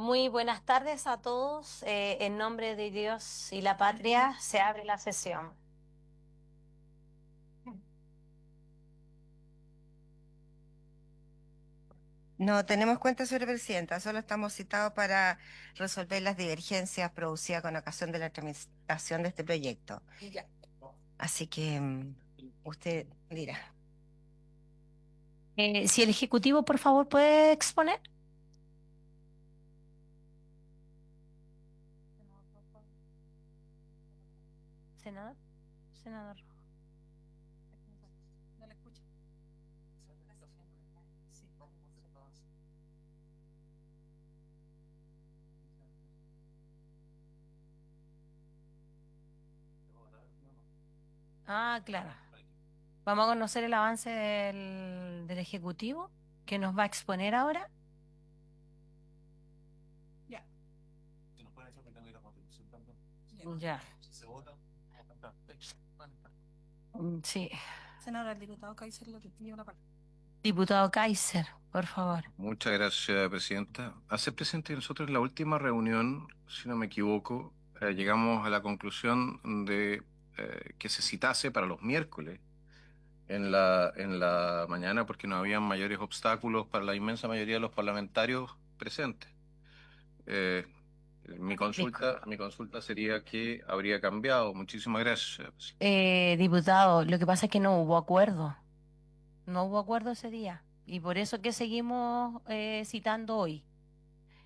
Muy buenas tardes a todos. En nombre de Dios y la patria se abre la sesión. No tenemos cuenta sobre presidenta, solo estamos citados para resolver las divergencias producidas con ocasión de la tramitación de este proyecto. Ya. Así que usted dirá. Si el Ejecutivo, por favor, puede exponer. Senador, senador. No le escucho. Ah, claro. Vamos a conocer el avance del Ejecutivo que nos va a exponer ahora. Ya. Ya. Sí. Senador, el diputado Kaiser le pidió la palabra. Diputado Kaiser, por favor. Muchas gracias, Presidenta. Hace presente que nosotros en la última reunión, si no me equivoco, llegamos a la conclusión de que se citase para los miércoles en la mañana porque no habían mayores obstáculos para la inmensa mayoría de los parlamentarios presentes. Eh, mi consulta sería que habría cambiado. Muchísimas gracias. Diputado, lo que pasa es que no hubo acuerdo. No hubo acuerdo ese día. Y por eso que seguimos citando hoy.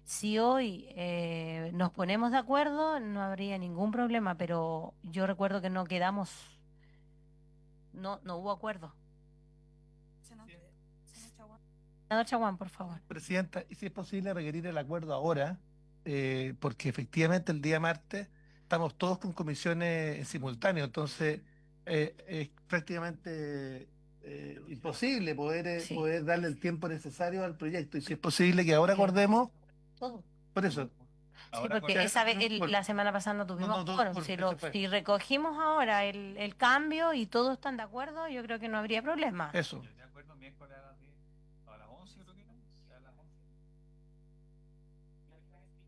Si hoy nos ponemos de acuerdo, no habría ningún problema, pero yo recuerdo que no quedamos, no hubo acuerdo. Senador Chaguán, por favor. Presidenta, y si es posible requerir el acuerdo ahora, porque efectivamente el día martes estamos todos con comisiones en simultáneo, entonces es prácticamente imposible Sí. poder darle el tiempo necesario al proyecto. Y si es posible que ahora acordemos, Todo. por eso. Sí, porque esa vez, la semana pasada no tuvimos quórum. Si, Eso fue. si recogimos ahora el cambio y todos están de acuerdo, yo creo que no habría problema. Eso. De acuerdo, miércoles a las 10, a las 11 creo que era, a las 11.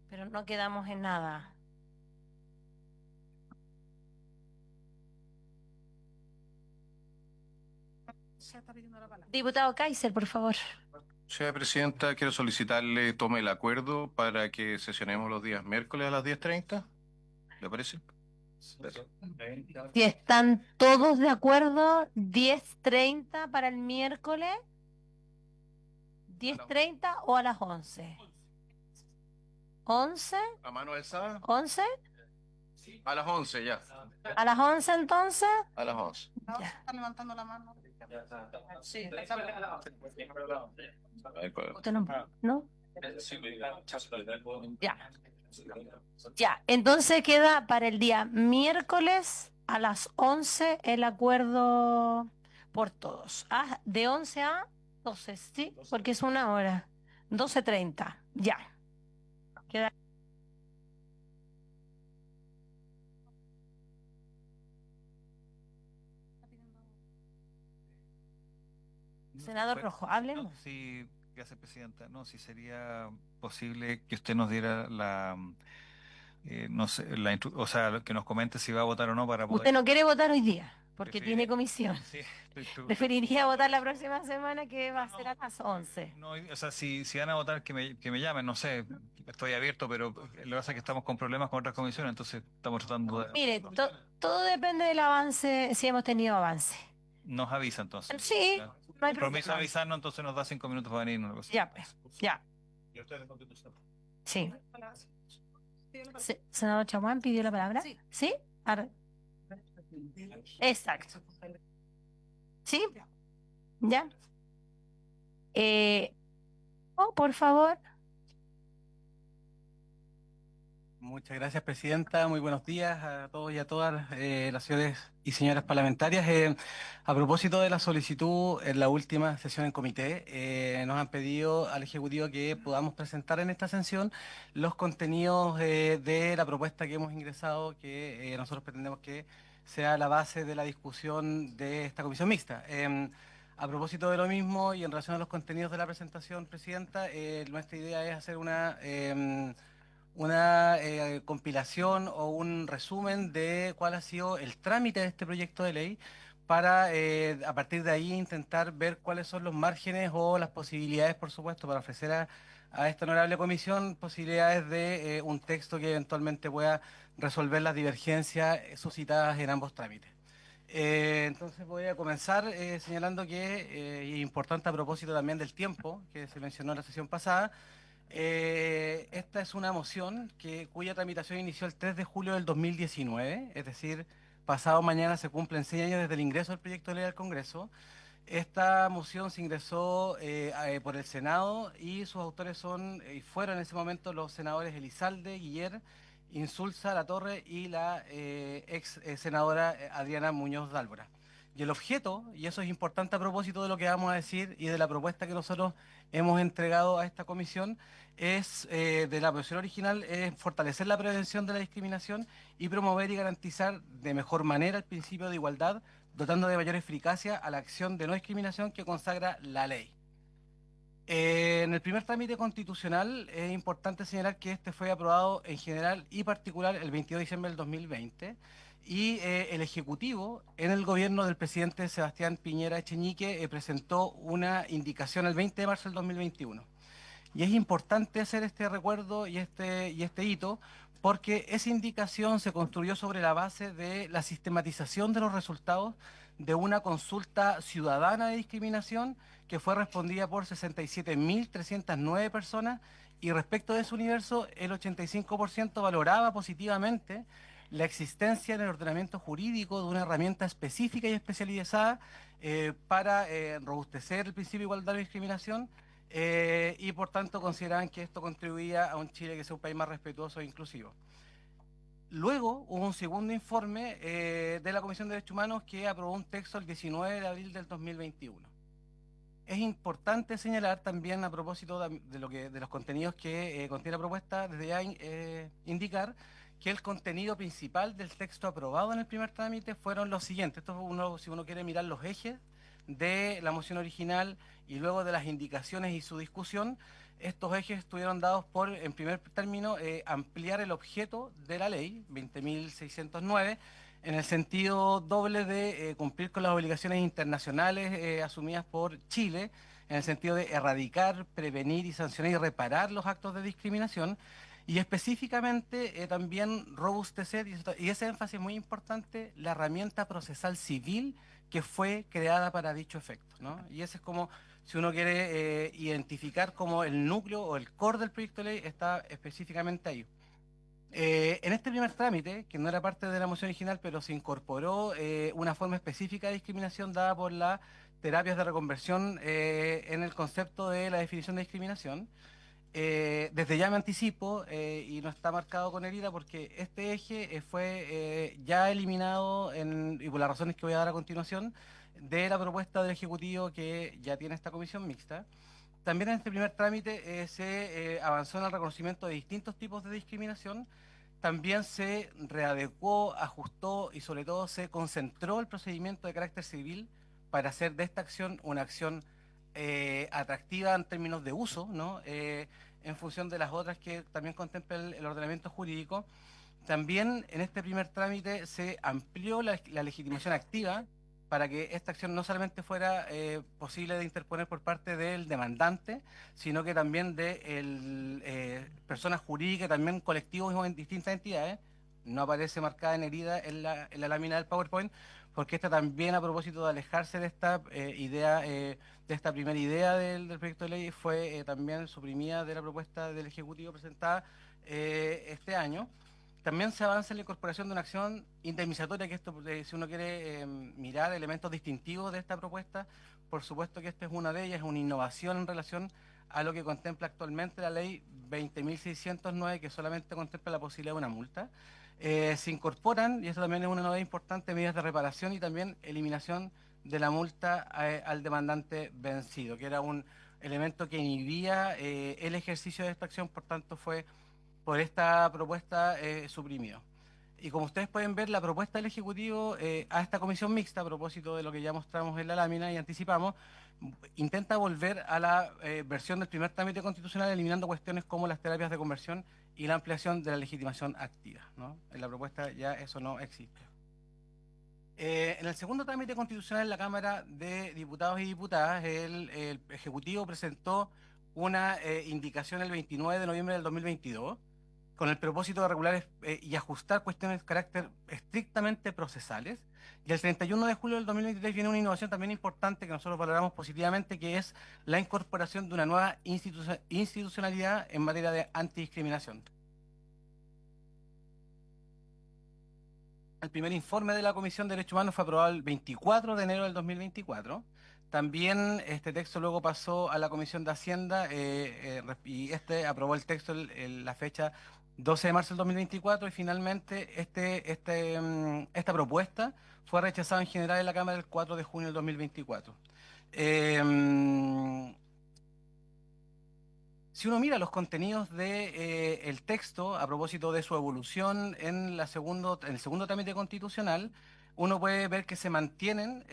Pero no quedamos en nada. Se está pidiendo la palabra. Diputado Kaiser, por favor. Señora Presidenta, quiero solicitarle tome el acuerdo para que sesionemos los días miércoles a las 10:30. ¿Le parece? Si están todos de acuerdo, 10:30 para el miércoles, 10:30 o a las 11. ¿11? ¿A mano alzada? ¿11? A las 11 ya. ¿A las 11 entonces? A las 11. Ya. Están levantando la mano. Sí. A ver, ¿Usted no? ¿No? Ya. Ya. Entonces queda para el día miércoles a las 11 el acuerdo por todos. Ah, de 11 a 12, ¿sí? Porque es una hora. 12:30. Ya. Queda. Senador Rojo, hablemos. Sí, gracias, Presidenta. No, si sería posible que usted nos diera no sé, o sea, que nos comente si va a votar o no para Usted poder. no quiere votar hoy día porque tiene Preferiría- comisión. Sí, Preferiría votar la próxima semana que va a ser a las 11. no, o sea, si van a votar, que me llamen, no sé, estoy abierto, pero lo que pasa es que estamos con problemas con otras comisiones, entonces estamos tratando de. Mire, todo depende del avance, si hemos tenido avance. Nos avisa entonces. Sí, Ya. no hay Compromiso problema. avisarnos, entonces nos da 5 minutos para venir. Una cosa. Ya, pues, ya. Sí. Senador Chaguán pidió la palabra. ¿Sí? Exacto. ¿Sí? ¿Ya? Por favor. Muchas gracias, Presidenta. Muy buenos días a todos y a todas las señores y señoras parlamentarias. A propósito de la solicitud en la última sesión en comité, nos han pedido al Ejecutivo que podamos presentar en esta sesión los contenidos de la propuesta que hemos ingresado, que nosotros pretendemos que sea la base de la discusión de esta comisión mixta. A propósito de lo mismo y en relación a los contenidos de la presentación, Presidenta, nuestra idea es hacer una compilación o un resumen de cuál ha sido el trámite de este proyecto de ley para a partir de ahí intentar ver cuáles son los márgenes o las posibilidades, por supuesto, para ofrecer a esta honorable comisión posibilidades de un texto que eventualmente pueda resolver las divergencias suscitadas en ambos trámites. Entonces voy a comenzar señalando que, y importante a propósito también del tiempo que se mencionó en la sesión pasada, esta es una moción cuya tramitación inició el 3 de julio del 2019, es decir, pasado mañana se cumplen 6 años desde el ingreso del proyecto de ley al Congreso. Esta moción se ingresó por el Senado y sus autores fueron en ese momento los senadores Elizalde, Guiller, Insulza, Latorre y la ex senadora Adriana Muñoz Dálvora. Y el objeto, y eso es importante a propósito de lo que vamos a decir y de la propuesta que nosotros hemos entregado a esta comisión, de la proposición original, es fortalecer la prevención de la discriminación y promover y garantizar de mejor manera el principio de igualdad, dotando de mayor eficacia a la acción de no discriminación que consagra la ley. En el primer trámite constitucional es importante señalar que este fue aprobado en general y particular el 22 de diciembre del 2020 y el Ejecutivo, en el gobierno del presidente Sebastián Piñera Echeñique, presentó una indicación el 20 de marzo del 2021. Y es importante hacer este recuerdo y este hito porque esa indicación se construyó sobre la base de la sistematización de los resultados de una consulta ciudadana de discriminación que fue respondida por 67.309 personas y respecto de ese universo el 85% valoraba positivamente la existencia en el ordenamiento jurídico de una herramienta específica y especializada para robustecer el principio de igualdad y discriminación y por tanto consideraban que esto contribuía a un Chile que sea un país más respetuoso e inclusivo. Luego hubo un segundo informe de la Comisión de Derechos Humanos que aprobó un texto el 19 de abril del 2021. Es importante señalar también a propósito de los contenidos que contiene la propuesta, desde ya indicar que el contenido principal del texto aprobado en el primer trámite fueron los siguientes. Esto si uno quiere mirar los ejes de la moción original y luego de las indicaciones y su discusión, estos ejes estuvieron dados por, en primer término, ampliar el objeto de la ley 20.609 en el sentido doble de cumplir con las obligaciones internacionales asumidas por Chile, en el sentido de erradicar, prevenir y sancionar y reparar los actos de discriminación, y específicamente también robustecer, y ese énfasis es muy importante, la herramienta procesal civil que fue creada para dicho efecto, ¿no? Y ese es como, si uno quiere identificar como el núcleo o el core del proyecto de ley, está específicamente ahí. En este primer trámite, que no era parte de la moción original, pero se incorporó una forma específica de discriminación dada por las terapias de reconversión en el concepto de la definición de discriminación. Desde ya me anticipo y no está marcado con herida porque este eje fue ya eliminado y por las razones que voy a dar a continuación de la propuesta del Ejecutivo que ya tiene esta comisión mixta. También en este primer trámite se avanzó en el reconocimiento de distintos tipos de discriminación. También se readecuó, ajustó y sobre todo se concentró el procedimiento de carácter civil para hacer de esta acción una acción atractiva en términos de uso, ¿no? En función de las otras que también contempla el ordenamiento jurídico. También en este primer trámite se amplió la legitimación activa para que esta acción no solamente fuera posible de interponer por parte del demandante, sino que también de personas jurídicas, también colectivos o en distintas entidades. No aparece marcada en herida en la lámina del PowerPoint, porque esta también, a propósito de alejarse de esta idea, de esta primera idea del proyecto de ley, fue también suprimida de la propuesta del Ejecutivo presentada este año. También se avanza en la incorporación de una acción indemnizatoria, que esto, si uno quiere mirar elementos distintivos de esta propuesta, por supuesto que esta es una de ellas, es una innovación en relación a lo que contempla actualmente la ley 20.609, que solamente contempla la posibilidad de una multa. Se incorporan, y eso también es una novedad importante, medidas de reparación y también eliminación de la multa al demandante vencido, que era un elemento que inhibía el ejercicio de esta acción, por tanto fue por esta propuesta suprimido. Y como ustedes pueden ver, la propuesta del Ejecutivo a esta comisión mixta, a propósito de lo que ya mostramos en la lámina y anticipamos, intenta volver a la versión del primer trámite constitucional, eliminando cuestiones como las terapias de conversión y la ampliación de la legitimación activa, ¿no? En la propuesta ya eso no existe. En el segundo trámite constitucional en la Cámara de Diputados y Diputadas, el Ejecutivo presentó una indicación el 29 de noviembre del 2022 con el propósito de regular y ajustar cuestiones de carácter estrictamente procesales. Y el 31 de julio del 2023 viene una innovación también importante que nosotros valoramos positivamente, que es la incorporación de una nueva institucionalidad en materia de antidiscriminación. El primer informe de la Comisión de Derechos Humanos fue aprobado el 24 de enero del 2024. También este texto luego pasó a la Comisión de Hacienda y aprobó el texto la fecha 12 de marzo del 2024 y finalmente esta propuesta fue rechazada en general en la Cámara el 4 de junio del 2024. Si uno mira los contenidos del texto a propósito de su evolución en el segundo trámite constitucional, uno puede ver que se mantienen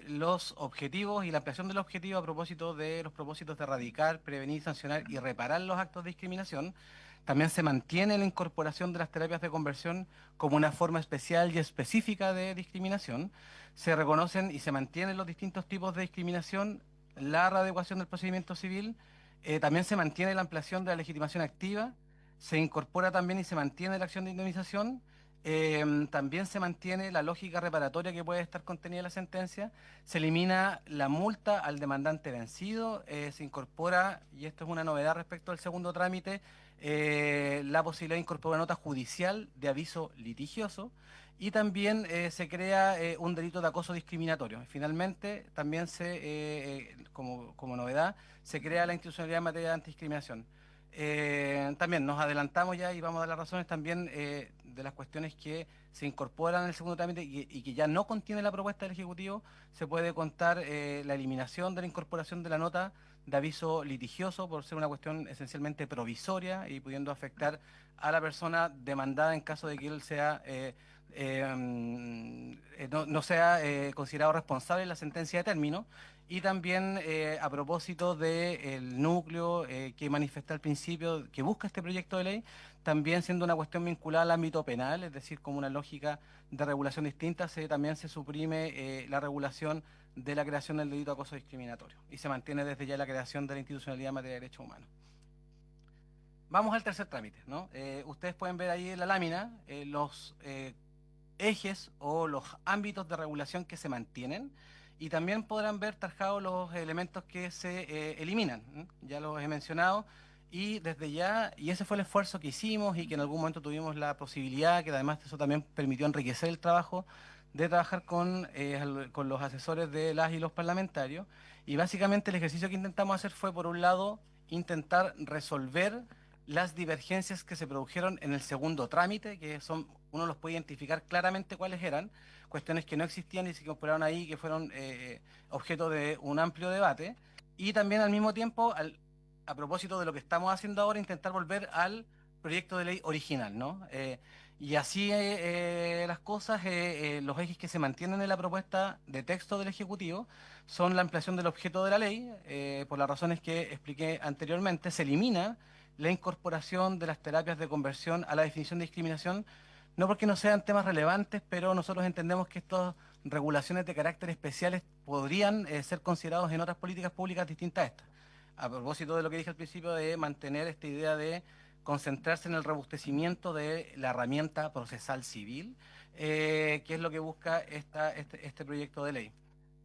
los objetivos y la ampliación del objetivo a propósito de los propósitos de erradicar, prevenir, sancionar y reparar los actos de discriminación. También se mantiene la incorporación de las terapias de conversión como una forma especial y específica de discriminación. Se reconocen y se mantienen los distintos tipos de discriminación, la readecuación del procedimiento civil. También se mantiene la ampliación de la legitimación activa, se incorpora también y se mantiene la acción de indemnización, también se mantiene la lógica reparatoria que puede estar contenida en la sentencia, se elimina la multa al demandante vencido, se incorpora, y esto es una novedad respecto al segundo trámite, la posibilidad de incorporar nota judicial de aviso litigioso, y también se crea un delito de acoso discriminatorio. Finalmente, también como novedad, se crea la institucionalidad en materia de antidiscriminación. También nos adelantamos ya y vamos a dar las razones también de las cuestiones que se incorporan en el segundo trámite y que ya no contiene la propuesta del Ejecutivo. Se puede contar la eliminación de la incorporación de la nota de aviso litigioso por ser una cuestión esencialmente provisoria y pudiendo afectar a la persona demandada en caso de que él sea no sea considerado responsable en la sentencia de término. Y también a propósito del núcleo que manifesté al principio, que busca este proyecto de ley, también siendo una cuestión vinculada al ámbito penal, es decir, como una lógica de regulación distinta, también se suprime la regulación de la creación del delito de acoso discriminatorio y se mantiene desde ya la creación de la institucionalidad en materia de derechos humanos. Vamos al tercer trámite, ¿no? Ustedes pueden ver ahí en la lámina los ejes o los ámbitos de regulación que se mantienen y también podrán ver tarjados los elementos que se eliminan, ¿eh? Ya los he mencionado y desde ya, y ese fue el esfuerzo que hicimos y que en algún momento tuvimos la posibilidad, que además eso también permitió enriquecer el trabajo, de trabajar con los asesores de las y los parlamentarios. Y básicamente el ejercicio que intentamos hacer fue, por un lado, intentar resolver las divergencias que se produjeron en el segundo trámite, que uno los puede identificar claramente cuáles eran, cuestiones que no existían y se incorporaron ahí, que fueron objeto de un amplio debate, y también al mismo tiempo, a propósito de lo que estamos haciendo ahora, intentar volver al proyecto de ley original, ¿no? Y así las cosas, los ejes que se mantienen en la propuesta de texto del Ejecutivo son la ampliación del objeto de la ley, por las razones que expliqué anteriormente. Se elimina la incorporación de las terapias de conversión a la definición de discriminación, no porque no sean temas relevantes, pero nosotros entendemos que estas regulaciones de carácter especiales podrían ser considerados en otras políticas públicas distintas a estas. A propósito de lo que dije al principio de mantener esta idea de concentrarse en el robustecimiento de la herramienta procesal civil, que es lo que busca este proyecto de ley.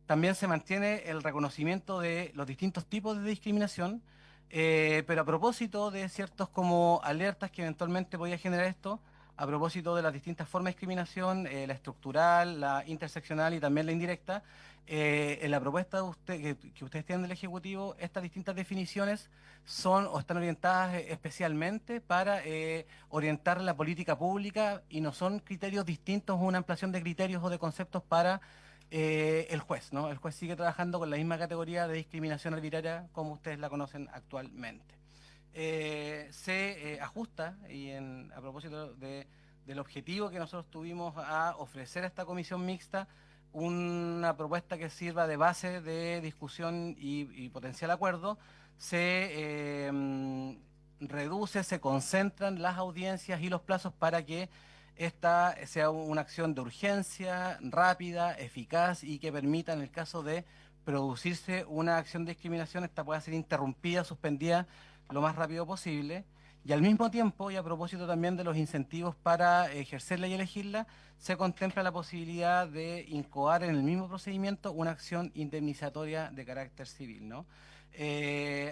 También se mantiene el reconocimiento de los distintos tipos de discriminación, pero a propósito de ciertos como alertas que eventualmente podía generar esto, a propósito de las distintas formas de discriminación, la estructural, la interseccional y también la indirecta, en la propuesta que ustedes tienen del Ejecutivo, estas distintas definiciones son o están orientadas especialmente para orientar la política pública y no son criterios distintos o una ampliación de criterios o de conceptos para el juez, ¿no? El juez sigue trabajando con la misma categoría de discriminación arbitraria como ustedes la conocen actualmente. Se ajusta, y a propósito de del objetivo que nosotros tuvimos a ofrecer a esta comisión mixta una propuesta que sirva de base de discusión y potencial acuerdo, se concentran las audiencias y los plazos para que esta sea una acción de urgencia, rápida, eficaz y que permita, en el caso de producirse una acción de discriminación, esta pueda ser interrumpida, suspendida lo más rápido posible. Y al mismo tiempo, y a propósito también de los incentivos para ejercerla y elegirla, se contempla la posibilidad de incoar en el mismo procedimiento una acción indemnizatoria de carácter civil, ¿no?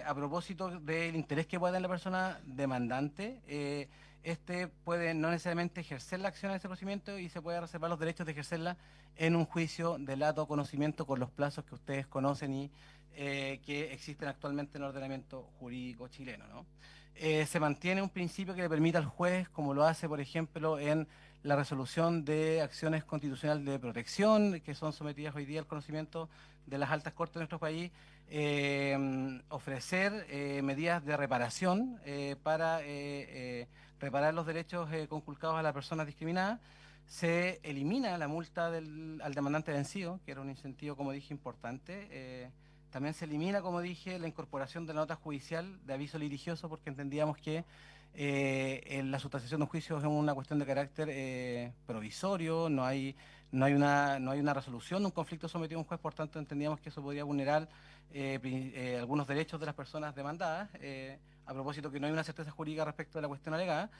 A propósito del interés que pueda tener la persona demandante, este puede no necesariamente ejercer la acción en ese procedimiento y se puede reservar los derechos de ejercerla en un juicio de lato conocimiento con los plazos que ustedes conocen y que existen actualmente en el ordenamiento jurídico chileno, ¿no? Se mantiene un principio que le permite al juez, como lo hace, por ejemplo, en la resolución de acciones constitucionales de protección que son sometidas hoy día al conocimiento de las altas cortes de nuestro país, ofrecer medidas de reparación para reparar los derechos conculcados a las personas discriminadas. Se elimina la multa al demandante vencido, que era un incentivo, como dije, importante. También se elimina, como dije, la incorporación de la nota judicial de aviso litigioso, porque entendíamos que en la sustanciación de un juicio es una cuestión de carácter provisorio, no hay una resolución de un conflicto sometido a un juez, por tanto entendíamos que eso podría vulnerar algunos derechos de las personas demandadas, a propósito que no hay una certeza jurídica respecto de la cuestión alegada.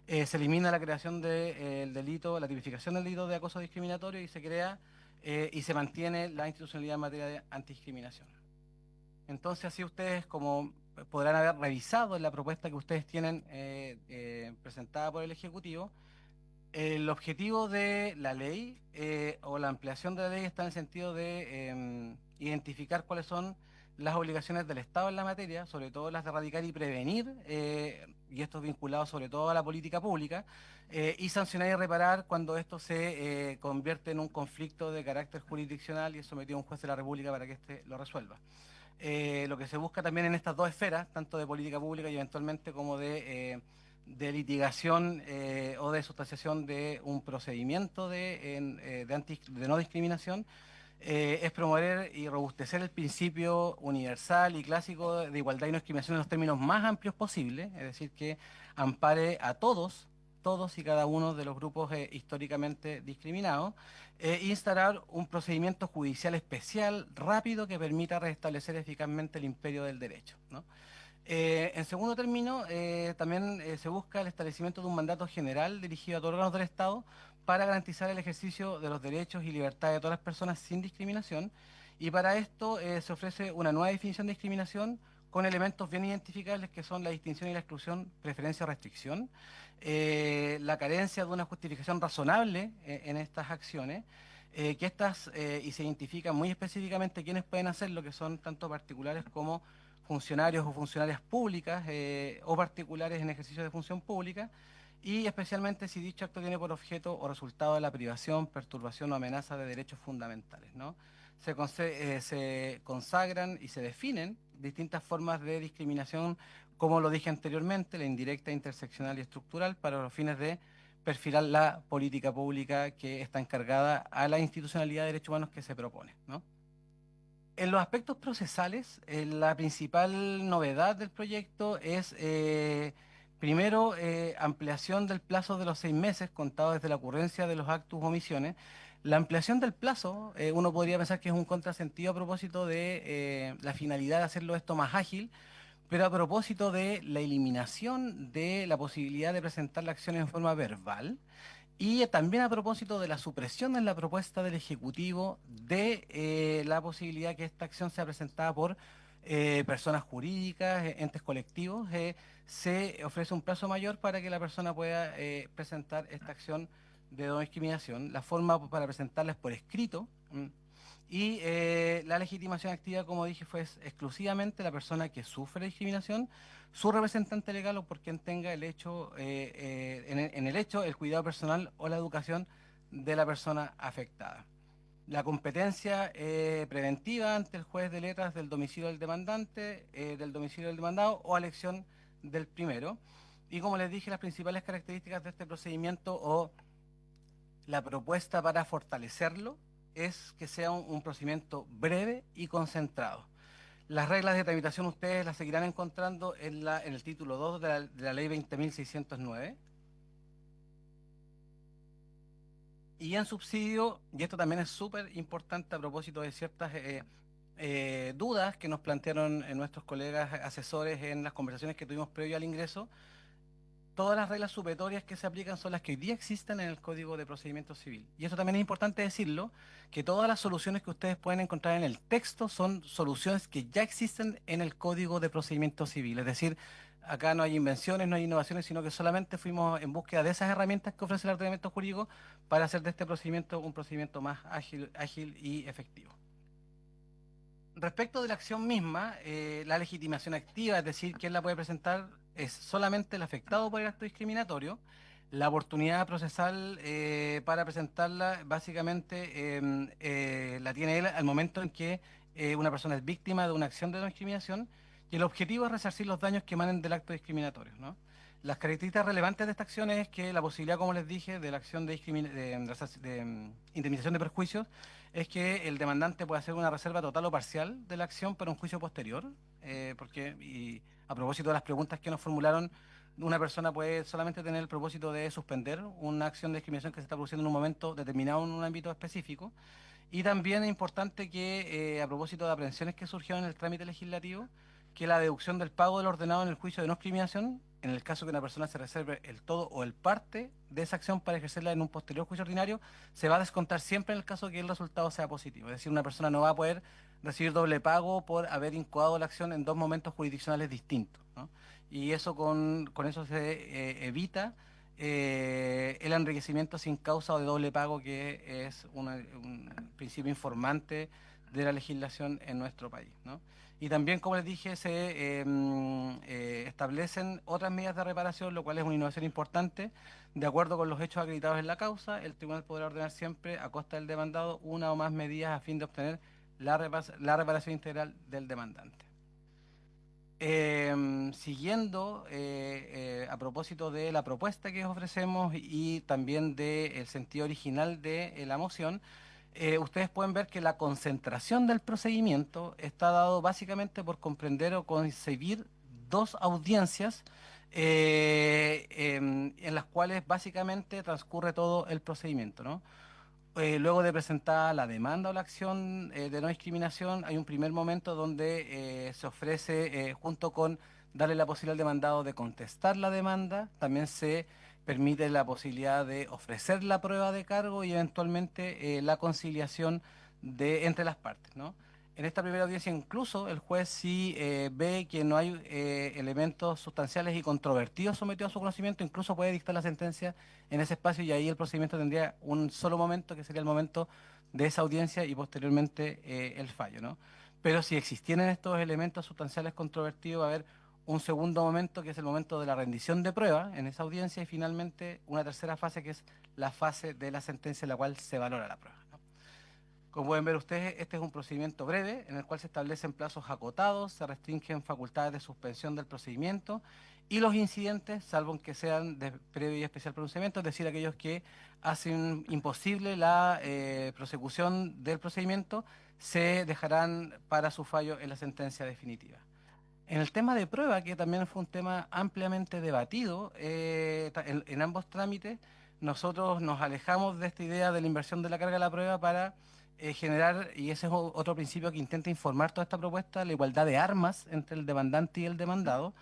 Se elimina la creación del delito, la tipificación del delito de acoso discriminatorio y se crea y se mantiene la institucionalidad en materia de antidiscriminación. Entonces, así ustedes, como podrán haber revisado en la propuesta que ustedes tienen presentada por el Ejecutivo, el objetivo de la ley o la ampliación de la ley está en el sentido de identificar cuáles son las obligaciones del Estado en la materia, sobre todo las de erradicar y prevenir, y esto es vinculado sobre todo a la política pública, y sancionar y reparar cuando esto se convierte en un conflicto de carácter jurisdiccional y es sometido a un juez de la República para que éste lo resuelva. Lo que se busca también en estas dos esferas, tanto de política pública y eventualmente como de litigación o de sustanciación de un procedimiento de no discriminación, es promover y robustecer el principio universal y clásico de igualdad y no discriminación en los términos más amplios posibles, es decir, que ampare a todos y cada uno de los grupos históricamente discriminados, instaurar un procedimiento judicial especial, rápido, que permita restablecer eficazmente el imperio del derecho, ¿no? En segundo término, también se busca el establecimiento de un mandato general dirigido a todos los órganos del Estado para garantizar el ejercicio de los derechos y libertades de todas las personas sin discriminación. Y para esto se ofrece una nueva definición de discriminación con elementos bien identificables que son la distinción y la exclusión, preferencia o restricción, la carencia de una justificación razonable en estas acciones, y se identifican muy específicamente quiénes pueden hacerlo, que son tanto particulares como funcionarios o funcionarias públicas o particulares en ejercicio de función pública, y especialmente si dicho acto tiene por objeto o resultado de la privación, perturbación o amenaza de derechos fundamentales, ¿no? Se consagran y se definen distintas formas de discriminación, como lo dije anteriormente, la indirecta, interseccional y estructural, para los fines de perfilar la política pública que está encargada a la institucionalidad de derechos humanos que se propone, ¿no? En los aspectos procesales, la principal novedad del proyecto es, primero, ampliación del plazo de los 6 meses, contado desde la ocurrencia de los actos o omisiones. La ampliación del plazo, uno podría pensar que es un contrasentido a propósito de la finalidad de hacerlo esto más ágil, pero a propósito de la eliminación de la posibilidad de presentar la acción en forma verbal. Y también a propósito de la supresión en la propuesta del Ejecutivo de la posibilidad que esta acción sea presentada por personas jurídicas, entes colectivos, se ofrece un plazo mayor para que la persona pueda presentar esta acción de no discriminación. La forma para presentarla es por escrito. Y la legitimación activa, como dije, fue exclusivamente la persona que sufre discriminación, su representante legal o por quien tenga el hecho, en el hecho, el cuidado personal o la educación de la persona afectada. La competencia preventiva ante el juez de letras del domicilio del demandante, del domicilio del demandado o a elección del primero. Y como les dije, las principales características de este procedimiento o la propuesta para fortalecerlo es que sea un procedimiento breve y concentrado. Las reglas de tramitación ustedes las seguirán encontrando en el título 2 de la ley 20.609. Y en subsidio, y esto también es súper importante a propósito de ciertas dudas que nos plantearon nuestros colegas asesores en las conversaciones que tuvimos previo al ingreso, todas las reglas supletorias que se aplican son las que hoy día existen en el Código de Procedimiento Civil. Y eso también es importante decirlo, que todas las soluciones que ustedes pueden encontrar en el texto son soluciones que ya existen en el Código de Procedimiento Civil. Es decir, acá no hay invenciones, no hay innovaciones, sino que solamente fuimos en búsqueda de esas herramientas que ofrece el ordenamiento jurídico para hacer de este procedimiento un procedimiento más ágil y efectivo. Respecto de la acción misma, la legitimación activa, es decir, quién la puede presentar, es solamente el afectado por el acto discriminatorio. La oportunidad procesal para presentarla, básicamente, la tiene él al momento en que una persona es víctima de una acción de no discriminación, y el objetivo es resarcir los daños que emanen del acto discriminatorio, ¿no? Las características relevantes de esta acción es que la posibilidad, como les dije, de la acción de indemnización de perjuicios es que el demandante puede hacer una reserva total o parcial de la acción para un juicio posterior, y a propósito de las preguntas que nos formularon, una persona puede solamente tener el propósito de suspender una acción de discriminación que se está produciendo en un momento determinado en un ámbito específico. Y también es importante que, a propósito de aprehensiones que surgieron en el trámite legislativo, que la deducción del pago del ordenado en el juicio de no discriminación, en el caso que una persona se reserve el todo o el parte de esa acción para ejercerla en un posterior juicio ordinario, se va a descontar siempre en el caso que el resultado sea positivo. Es decir, una persona no va a poder recibir doble pago por haber incoado la acción en dos momentos jurisdiccionales distintos, ¿no? Y eso con eso se evita el enriquecimiento sin causa o de doble pago, que es un principio informante de la legislación en nuestro país, ¿no? Y también, como les dije, se establecen otras medidas de reparación, lo cual es una innovación importante. De acuerdo con los hechos acreditados en la causa, el tribunal podrá ordenar siempre, a costa del demandado, una o más medidas a fin de obtener la reparación integral del demandante. Siguiendo, a propósito de la propuesta que ofrecemos y también del sentido original de la moción, ustedes pueden ver que la concentración del procedimiento está dado básicamente por comprender o concebir dos audiencias en las cuales básicamente transcurre todo el procedimiento, ¿no? Luego de presentar la demanda o la acción de no discriminación, hay un primer momento donde se ofrece, junto con darle la posibilidad al demandado de contestar la demanda, también se permite la posibilidad de ofrecer la prueba de cargo y eventualmente la conciliación entre las partes, ¿no? En esta primera audiencia incluso el juez, si ve que no hay elementos sustanciales y controvertidos sometidos a su conocimiento, incluso puede dictar la sentencia en ese espacio, y ahí el procedimiento tendría un solo momento, que sería el momento de esa audiencia, y posteriormente el fallo, ¿no? Pero si existieran estos elementos sustanciales controvertidos, va a haber un segundo momento, que es el momento de la rendición de prueba en esa audiencia, y finalmente una tercera fase, que es la fase de la sentencia en la cual se valora la prueba, ¿no? Como pueden ver ustedes, este es un procedimiento breve en el cual se establecen plazos acotados, se restringen facultades de suspensión del procedimiento, y los incidentes, salvo que sean de previo y especial pronunciamiento, es decir, aquellos que hacen imposible la prosecución del procedimiento, se dejarán para su fallo en la sentencia definitiva. En el tema de prueba, que también fue un tema ampliamente debatido en ambos trámites, nosotros nos alejamos de esta idea de la inversión de la carga de la prueba para generar, y ese es otro principio que intenta informar toda esta propuesta, la igualdad de armas entre el demandante y el demandado.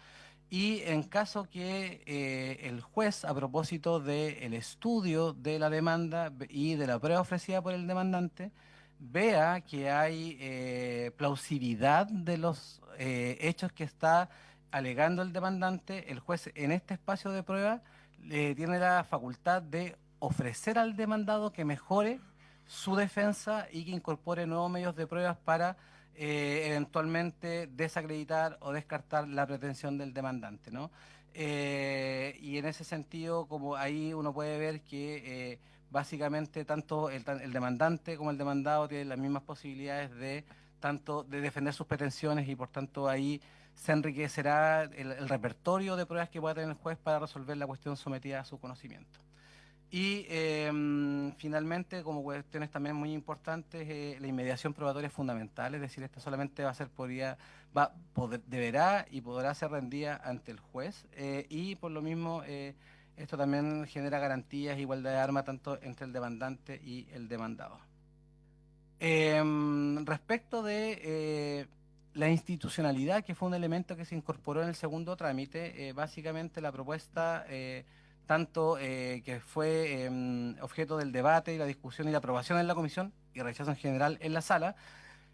Y en caso que el juez, a propósito del estudio de la demanda y de la prueba ofrecida por el demandante, vea que hay plausibilidad de los hechos que está alegando el demandante, el juez en este espacio de prueba tiene la facultad de ofrecer al demandado que mejore su defensa y que incorpore nuevos medios de pruebas para eventualmente desacreditar o descartar la pretensión del demandante, ¿no? Y en ese sentido, como ahí uno puede ver que básicamente tanto el demandante como el demandado tienen las mismas posibilidades de tanto de defender sus pretensiones y por tanto ahí se enriquecerá el repertorio de pruebas que pueda tener el juez para resolver la cuestión sometida a su conocimiento. Y finalmente, como cuestiones también muy importantes, la inmediación probatoria es fundamental, es decir, esta solamente va a ser deberá y podrá ser rendida ante el juez, y por lo mismo esto también genera garantías, igualdad de armas tanto entre el demandante y el demandado. Respecto de la institucionalidad, que fue un elemento que se incorporó en el segundo trámite, básicamente la propuesta, tanto que fue objeto del debate y la discusión y la aprobación en la comisión y rechazo en general en la sala,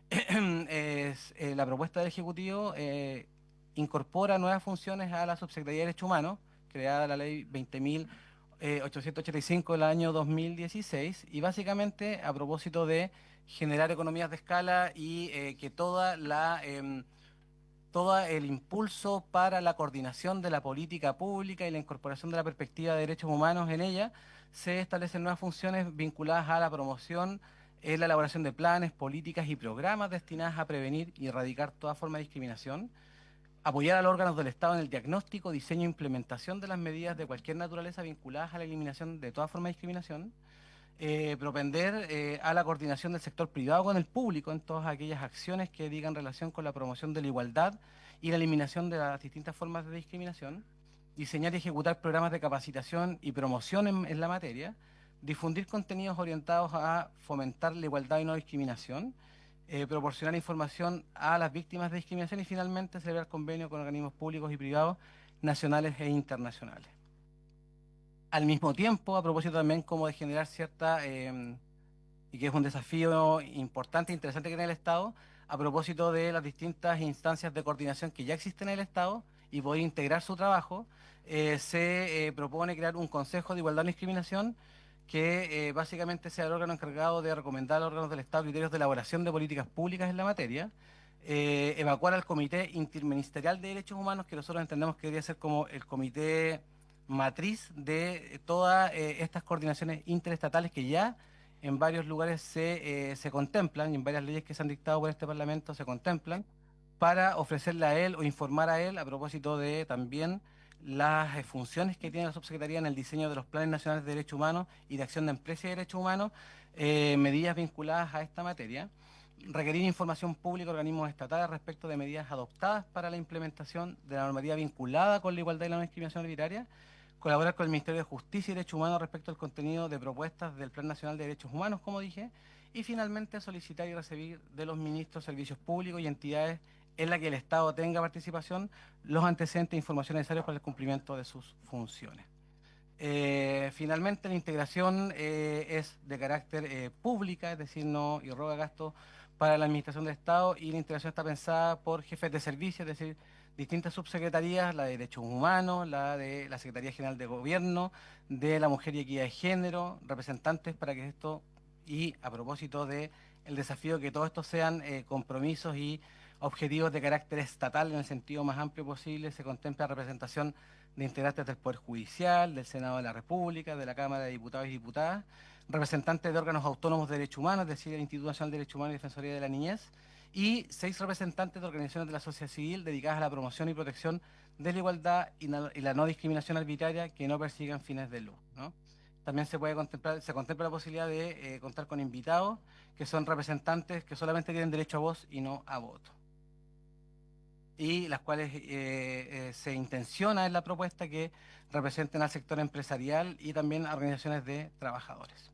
la propuesta del Ejecutivo incorpora nuevas funciones a la Subsecretaría de Derechos Humanos, creada la ley 20.885 del año 2016, y básicamente a propósito de generar economías de escala y que todo el impulso para la coordinación de la política pública y la incorporación de la perspectiva de derechos humanos en ella, se establecen nuevas funciones vinculadas a la promoción, la elaboración de planes, políticas y programas destinadas a prevenir y erradicar toda forma de discriminación, apoyar a los órganos del Estado en el diagnóstico, diseño e implementación de las medidas de cualquier naturaleza vinculadas a la eliminación de toda forma de discriminación, propender a la coordinación del sector privado con el público en todas aquellas acciones que digan relación con la promoción de la igualdad y la eliminación de las distintas formas de discriminación, diseñar y ejecutar programas de capacitación y promoción en la materia, difundir contenidos orientados a fomentar la igualdad y no discriminación, proporcionar información a las víctimas de discriminación y finalmente celebrar convenios con organismos públicos y privados nacionales e internacionales. Al mismo tiempo, a propósito también como de generar cierta, y que es un desafío importante e interesante que tiene el Estado, a propósito de las distintas instancias de coordinación que ya existen en el Estado y poder integrar su trabajo, se propone crear un Consejo de Igualdad y No Discriminación que básicamente sea el órgano encargado de recomendar a los órganos del Estado criterios de elaboración de políticas públicas en la materia, evacuar al Comité Interministerial de Derechos Humanos, que nosotros entendemos que debería ser como el comité matriz de todas estas coordinaciones interestatales que ya en varios lugares se contemplan y en varias leyes que se han dictado por este Parlamento se contemplan, para ofrecerle a él o informar a él a propósito de también las funciones que tiene la subsecretaría en el diseño de los planes nacionales de derechos humanos y de acción de empresas y derechos humanos, medidas vinculadas a esta materia, requerir información pública a organismos estatales respecto de medidas adoptadas para la implementación de la normativa vinculada con la igualdad y la no discriminación arbitraria, colaborar con el Ministerio de Justicia y Derechos Humanos respecto al contenido de propuestas del Plan Nacional de Derechos Humanos, como dije, y finalmente solicitar y recibir de los ministros, servicios públicos y entidades en la que el Estado tenga participación los antecedentes e información necesarios para el cumplimiento de sus funciones. Finalmente, la integración es de carácter pública, es decir, no irroga gastos para la Administración del Estado, y la integración está pensada por jefes de servicio, es decir, distintas subsecretarías, la de Derechos Humanos, la de la Secretaría General de Gobierno, de la Mujer y Equidad de Género, representantes para que esto, y a propósito de el desafío que todos estos sean compromisos y objetivos de carácter estatal en el sentido más amplio posible, se contempla representación de integrantes del Poder Judicial, del Senado de la República, de la Cámara de Diputados y Diputadas, representantes de órganos autónomos de derechos humanos, es decir, el Instituto Nacional de Derechos Humanos y Defensoría de la Niñez, y 6 representantes de organizaciones de la sociedad civil dedicadas a la promoción y protección de la igualdad y la no discriminación arbitraria que no persigan fines de lucro, ¿no? También se contempla la posibilidad de contar con invitados que son representantes que solamente tienen derecho a voz y no a voto, y las cuales se intenciona en la propuesta que representen al sector empresarial y también a organizaciones de trabajadores.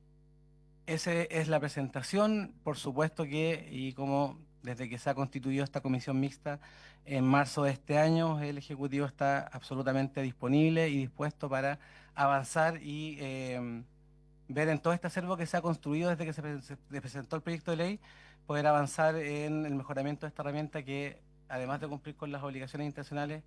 Esa es la presentación, por supuesto que, y como desde que se ha constituido esta comisión mixta en marzo de este año, el Ejecutivo está absolutamente disponible y dispuesto para avanzar y ver en todo este acervo que se ha construido desde que se presentó el proyecto de ley, poder avanzar en el mejoramiento de esta herramienta que, además de cumplir con las obligaciones internacionales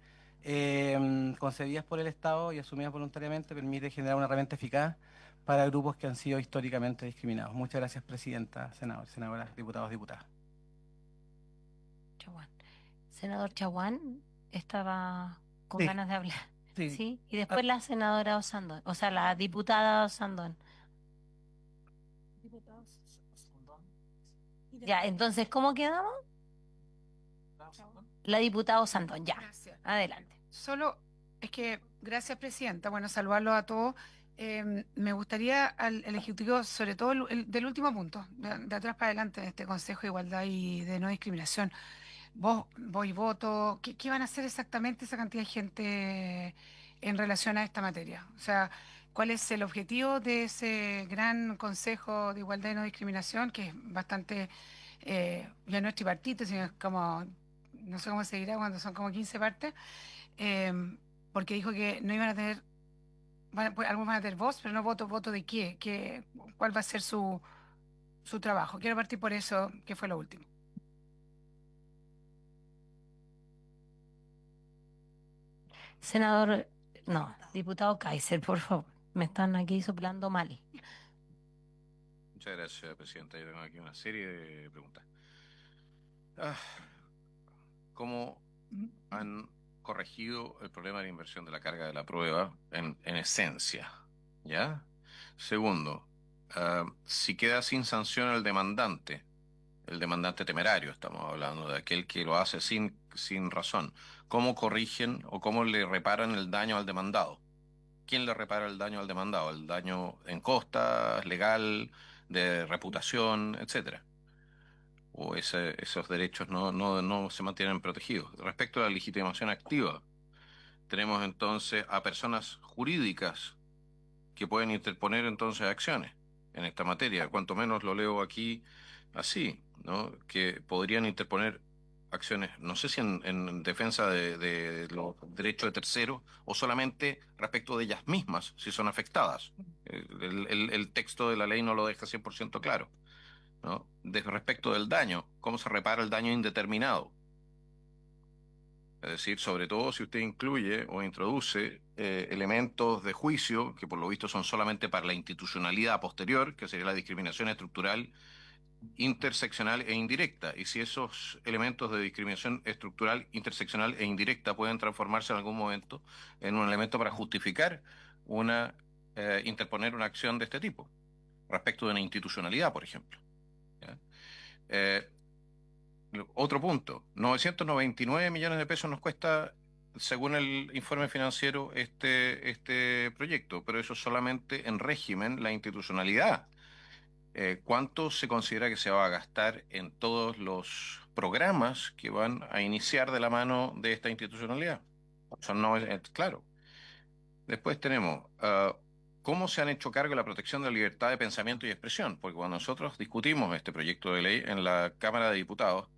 concedidas por el Estado y asumidas voluntariamente, permite generar una herramienta eficaz para grupos que han sido históricamente discriminados. Muchas gracias, Presidenta, senador, senadoras, diputados, diputadas. Chaguán. Senador Chaguán estaba con Sí. ganas de hablar. Sí. Sí, y después la senadora Osandón, o sea, la diputada Osandón. Ya, entonces, ¿cómo quedamos? La diputada Sandón, ya. Gracias. Adelante. Solo es que, gracias, Presidenta. Bueno, saludarlos a todos. Me gustaría el Ejecutivo, sobre todo del último punto, de atrás para adelante, en este Consejo de Igualdad y de No Discriminación. Voy y voto. ¿Qué van a hacer exactamente esa cantidad de gente en relación a esta materia? O sea, ¿cuál es el objetivo de ese gran Consejo de Igualdad y No Discriminación, que es bastante, ya no es tripartito, sino es como, no sé cómo se dirá cuando son como 15 partes? Porque dijo que no iban a tener, pues, algunos van a tener voz, pero no voto de qué, cuál va a ser su trabajo. Quiero partir por eso, que fue lo último. Senador, no, diputado Kaiser, por favor. Me están aquí soplando mal. Muchas gracias, presidenta. Yo tengo aquí una serie de preguntas. Ah, ¿cómo han corregido el problema de la inversión de la carga de la prueba en esencia? ¿Ya? Segundo, si queda sin sanción el demandante temerario, estamos hablando de aquel que lo hace sin razón, ¿cómo corrigen o cómo le reparan el daño al demandado? ¿Quién le repara el daño al demandado? El daño en costas, legal, de reputación, etcétera. O esos derechos no se mantienen protegidos. Respecto a la legitimación activa, tenemos entonces a personas jurídicas que pueden interponer entonces acciones en esta materia. Cuanto menos lo leo aquí así, ¿no? Que podrían interponer acciones, no sé si en defensa de los derechos de terceros o solamente respecto de ellas mismas, si son afectadas. El texto de la ley no lo deja 100% claro, ¿no? Respecto del daño, ¿cómo se repara el daño indeterminado? Es decir, sobre todo si usted incluye o introduce elementos de juicio que por lo visto son solamente para la institucionalidad posterior, que sería la discriminación estructural, interseccional e indirecta. Y si esos elementos de discriminación estructural, interseccional e indirecta pueden transformarse en algún momento en un elemento para justificar interponer una acción de este tipo, respecto de una institucionalidad, por ejemplo. ¿Ya? Eh, Otro punto, 999 millones de pesos nos cuesta, según el informe financiero, este proyecto, pero eso solamente en régimen, la institucionalidad. ¿Cuánto se considera que se va a gastar en todos los programas que van a iniciar de la mano de esta institucionalidad? Eso no es claro. Después tenemos cómo se han hecho cargo de la protección de la libertad de pensamiento y expresión, porque cuando nosotros discutimos este proyecto de ley en la Cámara de Diputados,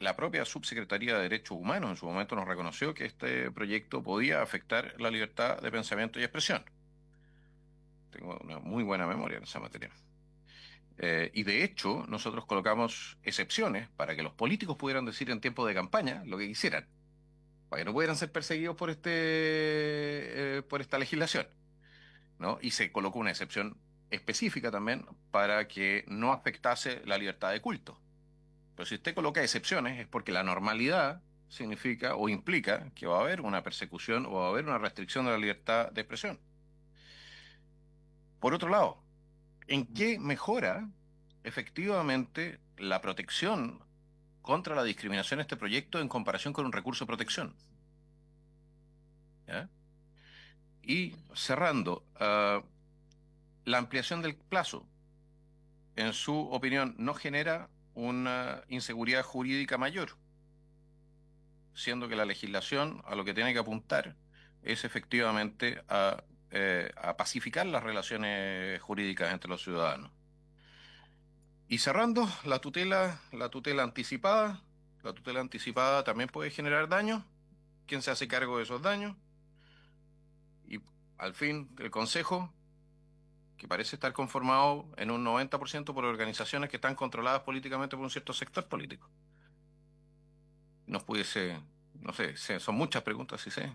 la propia Subsecretaría de Derechos Humanos en su momento nos reconoció que este proyecto podía afectar la libertad de pensamiento y expresión. Tengo una muy buena memoria en esa materia. Y de hecho, nosotros colocamos excepciones para que los políticos pudieran decir en tiempo de campaña lo que quisieran, para que no pudieran ser perseguidos por esta legislación, ¿no? Y se colocó una excepción específica también para que no afectase la libertad de culto. Pero si usted coloca excepciones es porque la normalidad significa o implica que va a haber una persecución o va a haber una restricción de la libertad de expresión. Por otro lado, ¿en qué mejora efectivamente la protección contra la discriminación este proyecto en comparación con un recurso de protección? ¿Ya? Y cerrando, la ampliación del plazo, en su opinión, no genera una inseguridad jurídica mayor, siendo que la legislación a lo que tiene que apuntar es efectivamente a pacificar las relaciones jurídicas entre los ciudadanos. Y cerrando, la tutela anticipada. La tutela anticipada también puede generar daños. ¿Quién se hace cargo de esos daños? Y al fin, el Consejo, que parece estar conformado en un 90% por organizaciones que están controladas políticamente por un cierto sector político. Nos pudiese, no sé, son muchas preguntas, sí sé,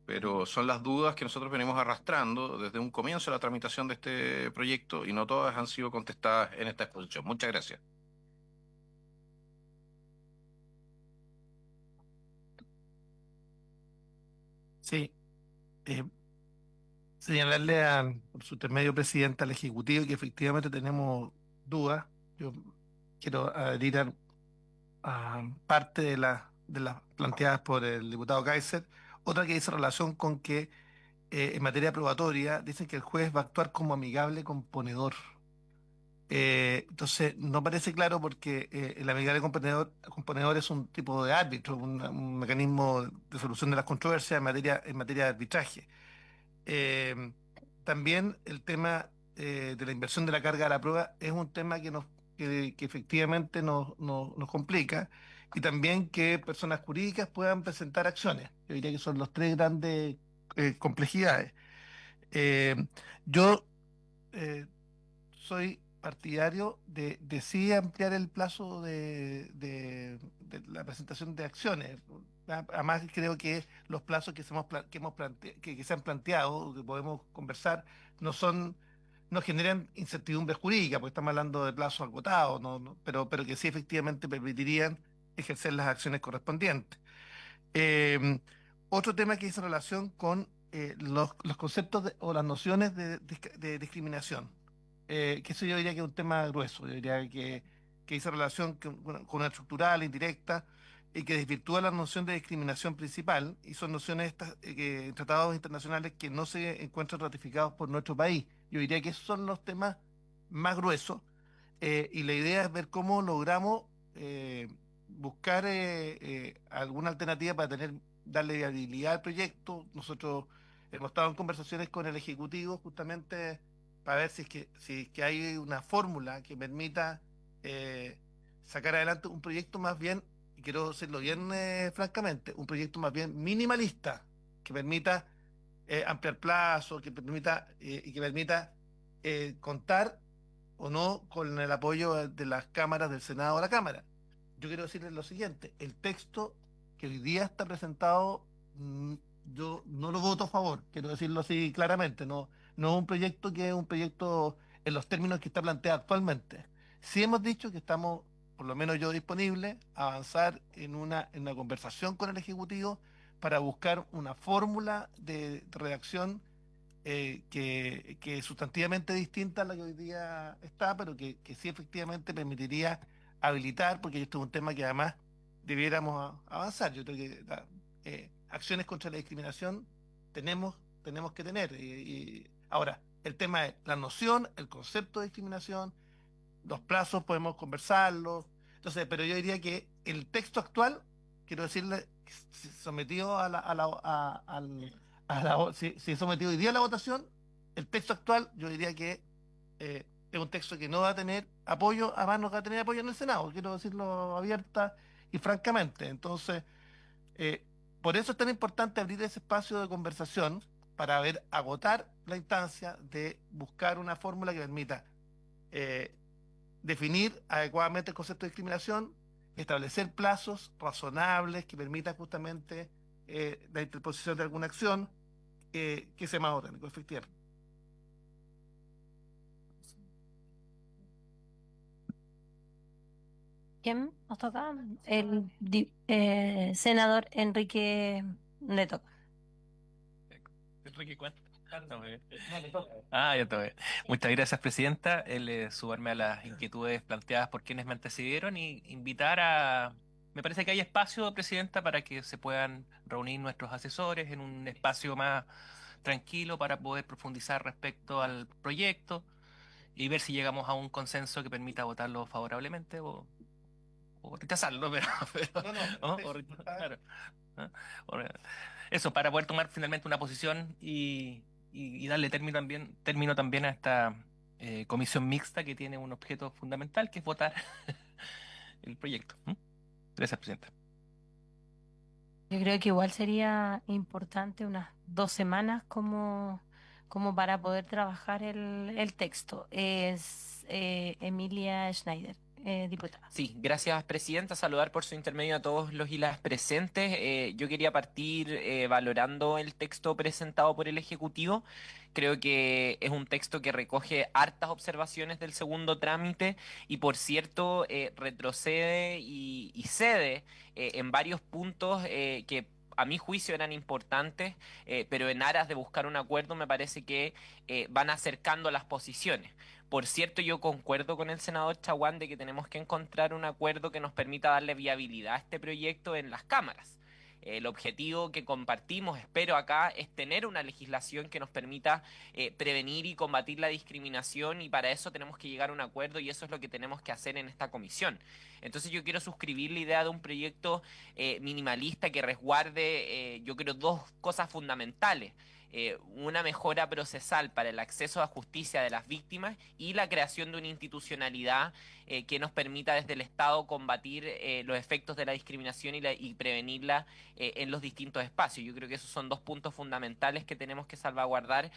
pero son las dudas que nosotros venimos arrastrando desde un comienzo de la tramitación de este proyecto y no todas han sido contestadas en esta exposición. Muchas gracias. Sí, eh, señalarle por su intermedio, Presidenta, al Ejecutivo que efectivamente tenemos dudas. Yo quiero adherir a parte de las de las planteadas por el diputado Kaiser, otra que dice relación con que en materia probatoria dicen que el juez va a actuar como amigable componedor. Entonces, no parece claro porque el amigable componedor es un tipo de árbitro, un mecanismo de solución de las controversias en materia de arbitraje. Eh, También el tema de la inversión de la carga de la prueba es un tema que efectivamente nos complica, y también que personas jurídicas puedan presentar acciones. Yo diría que son los tres grandes complejidades. Eh, yo eh, soy partidario de sí ampliar el plazo de la presentación de acciones. Además, creo que los plazos que se han planteado, que podemos conversar, no son, no generan incertidumbre jurídica, porque estamos hablando de plazos agotados, pero que sí efectivamente permitirían ejercer las acciones correspondientes. Eh, Otro tema que hizo relación con los conceptos o las nociones de discriminación, que eso yo diría que es un tema grueso. Yo diría que hizo relación con una estructural, indirecta, y que desvirtúa la noción de discriminación principal, y son nociones estas, tratados internacionales que no se encuentran ratificados por nuestro país. Yo diría que esos son los temas más gruesos, y la idea es ver cómo logramos buscar alguna alternativa para darle viabilidad al proyecto. Nosotros hemos estado en conversaciones con el Ejecutivo justamente para ver si es que hay una fórmula que permita eh, sacar adelante un proyecto más bien, y quiero decirlo bien francamente, un proyecto más bien minimalista, que permita ampliar plazos, que permita contar o no con el apoyo de las cámaras del Senado o la Cámara. Yo quiero decirles lo siguiente: el texto que hoy día está presentado, yo no lo voto a favor, quiero decirlo así claramente. No es un proyecto que es un proyecto en los términos que está planteado actualmente. Sí hemos dicho que estamos, por lo menos yo, disponible a avanzar en una conversación con el Ejecutivo para buscar una fórmula de redacción que es sustantivamente distinta a la que hoy día está, pero que sí efectivamente permitiría habilitar, porque esto es un tema que además debiéramos avanzar. Yo creo que acciones contra la discriminación tenemos que tener. Ahora, el tema es la noción, el concepto de discriminación, los plazos podemos conversarlos. Entonces, pero yo diría que el texto actual, quiero decirle, sometido si es sometido hoy día a la votación, el texto actual, yo diría que es un texto que no va a tener apoyo, además no va a tener apoyo en el Senado, quiero decirlo abierta y francamente. Entonces, eh, por eso es tan importante abrir ese espacio de conversación para agotar la instancia de buscar una fórmula que permita eh, definir adecuadamente el concepto de discriminación, establecer plazos razonables que permitan justamente la interposición de alguna acción que sea más orgánico, efectivamente. ¿Quién nos toca? El senador Enrique Neto. Enrique, ¿cuánto? No, ya está bien. Muchas gracias, Presidenta. Sumarme a las inquietudes planteadas por quienes me antecedieron y invitar a... Me parece que hay espacio, Presidenta, para que se puedan reunir nuestros asesores en un espacio más tranquilo para poder profundizar respecto al proyecto y ver si llegamos a un consenso que permita votarlo favorablemente o rechazarlo, pero ¿no? Claro, ¿no? O- Eso, para poder tomar finalmente una posición y darle término también a esta comisión mixta que tiene un objeto fundamental, que es votar el proyecto. ¿Mm? Gracias, Presidenta. Yo creo que igual sería importante unas 2 semanas como para poder trabajar el texto. Es Emilia Schneider, diputada. Sí, gracias, Presidenta. Saludar por su intermedio a todos los y las presentes. Yo quería partir valorando el texto presentado por el Ejecutivo. Creo que es un texto que recoge hartas observaciones del segundo trámite y, por cierto, retrocede y cede en varios puntos que a mi juicio eran importantes, pero en aras de buscar un acuerdo me parece que van acercando las posiciones. Por cierto, yo concuerdo con el senador Chaguán de que tenemos que encontrar un acuerdo que nos permita darle viabilidad a este proyecto en las cámaras. El objetivo que compartimos, espero acá, es tener una legislación que nos permita prevenir y combatir la discriminación, y para eso tenemos que llegar a un acuerdo, y eso es lo que tenemos que hacer en esta comisión. Entonces yo quiero suscribir la idea de un proyecto minimalista que resguarde, yo creo, dos cosas fundamentales. Una mejora procesal para el acceso a justicia de las víctimas y la creación de una institucionalidad que nos permita desde el Estado combatir los efectos de la discriminación y prevenirla en los distintos espacios. Yo creo que esos son dos puntos fundamentales que tenemos que salvaguardar,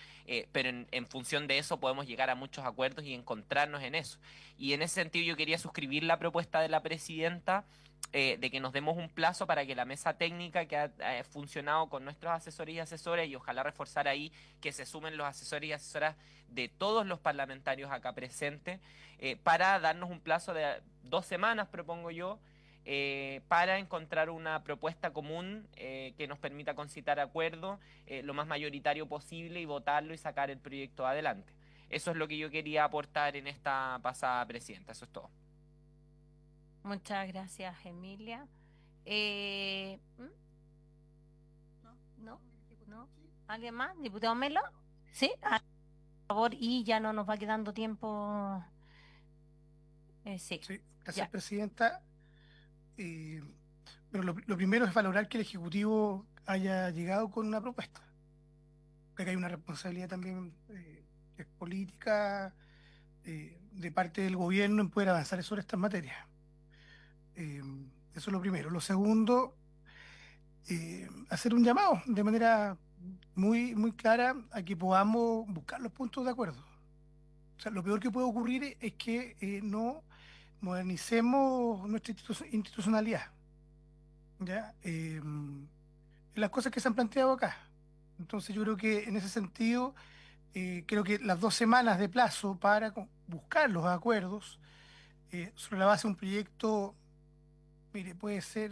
pero en función de eso podemos llegar a muchos acuerdos y encontrarnos en eso. Y en ese sentido yo quería suscribir la propuesta de la presidenta de que nos demos un plazo para que la mesa técnica que ha funcionado con nuestros asesores y asesoras, y ojalá reforzar ahí que se sumen los asesores y asesoras de todos los parlamentarios acá presentes, para darnos un plazo de 2 semanas, propongo yo, para encontrar una propuesta común que nos permita concitar acuerdos lo más mayoritario posible y votarlo y sacar el proyecto adelante. Eso es lo que yo quería aportar en esta pasada, presidenta. Eso es todo. Muchas gracias, Emilia. ¿No? ¿No? ¿Alguien más? ¿Diputado Melo? ¿Sí? Por favor, y ya no nos va quedando tiempo. Sí. Sí, gracias, Ya. presidenta. Pero lo primero es valorar que el Ejecutivo haya llegado con una propuesta. Creo que hay una responsabilidad también que es política de parte del gobierno en poder avanzar sobre estas materias. Eso es lo primero. Lo segundo, hacer un llamado de manera muy, muy clara a que podamos buscar los puntos de acuerdo. O sea, lo peor que puede ocurrir es que no modernicemos nuestra institucionalidad, ¿ya? Las cosas que se han planteado acá. Entonces yo creo que en ese sentido, creo que las 2 semanas de plazo para buscar los acuerdos sobre la base de un proyecto, mire, puede ser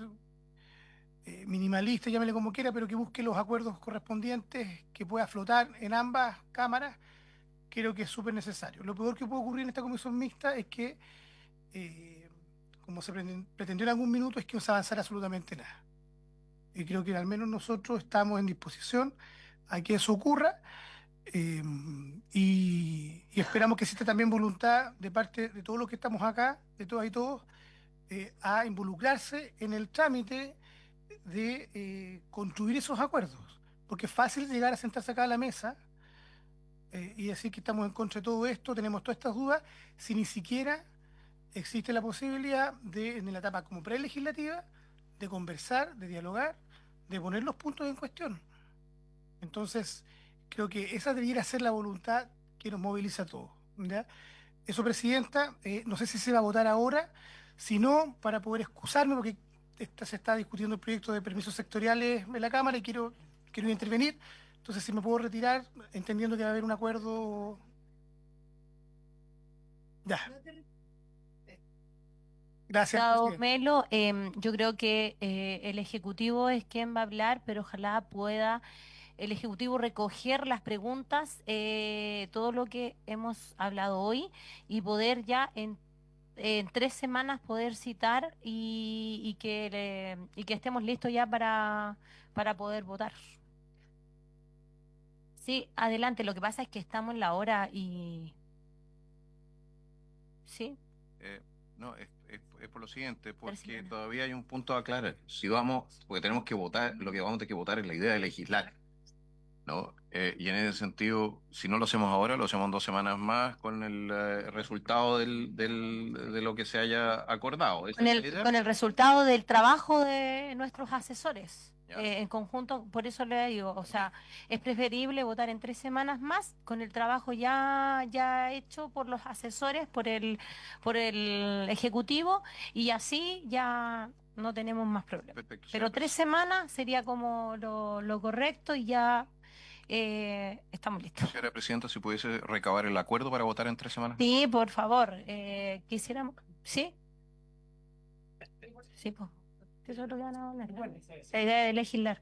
minimalista, llámele como quiera, pero que busque los acuerdos correspondientes, que pueda flotar en ambas cámaras, creo que es súper necesario. Lo peor que puede ocurrir en esta comisión mixta es que, como se pretendió en algún minuto, es que no se avanzara absolutamente nada. Y creo que al menos nosotros estamos en disposición a que eso ocurra, y esperamos que exista también voluntad de parte de todos los que estamos acá, de todas y todos, a involucrarse en el trámite de construir esos acuerdos, porque es fácil llegar a sentarse acá a la mesa y decir que estamos en contra de todo esto, tenemos todas estas dudas, si ni siquiera existe la posibilidad de, en la etapa como prelegislativa, de conversar, de dialogar, de poner los puntos en cuestión. Entonces, creo que esa debiera ser la voluntad que nos moviliza a todos, ¿ya? Eso, presidenta, no sé si se va a votar ahora, sino para poder excusarme, porque se está discutiendo el proyecto de permisos sectoriales en la Cámara y quiero intervenir. Entonces, si me puedo retirar, entendiendo que va a haber un acuerdo. Ya. Gracias, Diputado presidenta. Melo, yo creo que el Ejecutivo es quien va a hablar, pero ojalá pueda el Ejecutivo recoger las preguntas, todo lo que hemos hablado hoy, y poder ya en 3 semanas poder citar y que estemos listos ya para poder votar. Sí, adelante. Lo que pasa es que estamos en la hora y... ¿Sí? No, es por lo siguiente, porque Presidenta. todavía hay un punto a aclarar. Si vamos, porque tenemos que votar, lo que vamos a tener que votar es la idea de legislar, ¿no? Y en ese sentido, si no lo hacemos ahora, lo hacemos en 2 semanas más con el resultado de lo que se haya acordado. ¿Esa Con es la idea? el resultado del trabajo de nuestros asesores Ya. en conjunto, por eso le digo, o sea, es preferible votar en 3 semanas más con el trabajo ya hecho por los asesores, por el Ejecutivo, y así ya no tenemos más problemas. Perfecto, Pero señora 3 semanas sería como lo correcto y ya estamos listos. Señora Presidenta, si pudiese recabar el acuerdo para votar en 3 semanas. Sí, por favor, quisiéramos, ¿sí? Sí, pues. Eso es lo que van a hablar. La idea de legislar.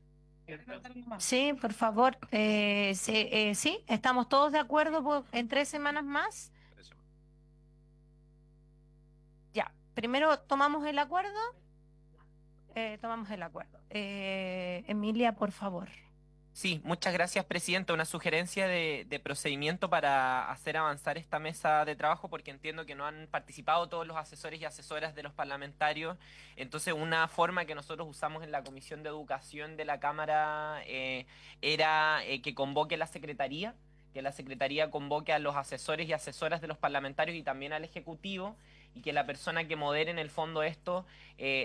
Sí, por favor. Sí, estamos todos de acuerdo en 3 semanas más. 3 semanas. Ya, primero tomamos el acuerdo. Tomamos el acuerdo. Emilia, por favor. Sí, muchas gracias, Presidenta. Una sugerencia de procedimiento para hacer avanzar esta mesa de trabajo, porque entiendo que no han participado todos los asesores y asesoras de los parlamentarios. Entonces, una forma que nosotros usamos en la Comisión de Educación de la Cámara era que convoque la Secretaría, que la Secretaría convoque a los asesores y asesoras de los parlamentarios y también al Ejecutivo, y que la persona que modere en el fondo esto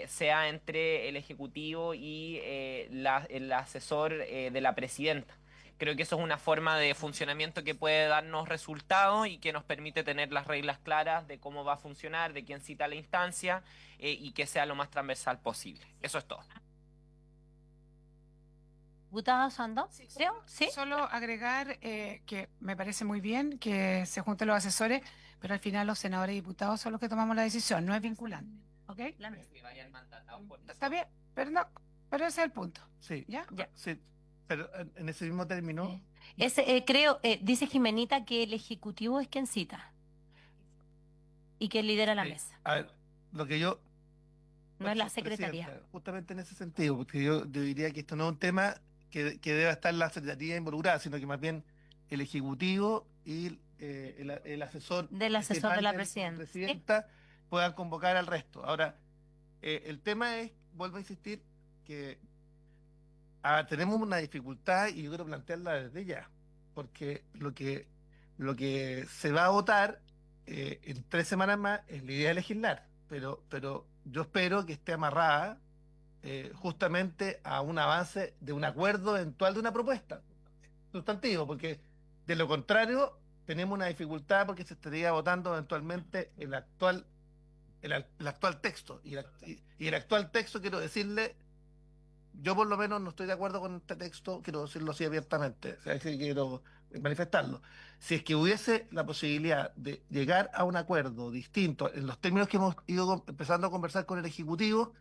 sea entre el Ejecutivo y el asesor de la Presidenta. Creo que eso es una forma de funcionamiento que puede darnos resultados y que nos permite tener las reglas claras de cómo va a funcionar, de quién cita la instancia y que sea lo más transversal posible. Eso es todo. ¿Diputada Sandón? ¿Creo? ¿Sí? Solo agregar que me parece muy bien que se junten los asesores, pero al final los senadores y diputados son los que tomamos la decisión, no es vinculante. ¿Ok? Está bien, pero no, pero ese es el punto. Sí, ¿Ya? Ya. sí, pero en ese mismo término, Creo, dice Jimenita que el Ejecutivo es quien cita y que lidera la sí. mesa, A ver, lo que yo, no es la Presidenta, Secretaría. justamente en ese sentido, porque yo diría que esto no es un tema que deba estar la Secretaría involucrada, sino que más bien el Ejecutivo y el asesor Del asesor de la principal Presidenta. Presidenta puedan convocar al resto. Ahora, el tema es, vuelvo a insistir, que tenemos una dificultad y yo quiero plantearla desde ya, porque lo que se va a votar en 3 semanas más es la idea de legislar, pero yo espero que esté amarrada justamente a un avance de un acuerdo eventual de una propuesta sustantivo, porque de lo contrario tenemos una dificultad porque se estaría votando eventualmente el actual texto. Y el actual texto, quiero decirle, yo por lo menos no estoy de acuerdo con este texto, quiero decirlo así abiertamente, o sea, sí quiero manifestarlo. Si es que hubiese la posibilidad de llegar a un acuerdo distinto en los términos que hemos ido empezando a conversar con el Ejecutivo,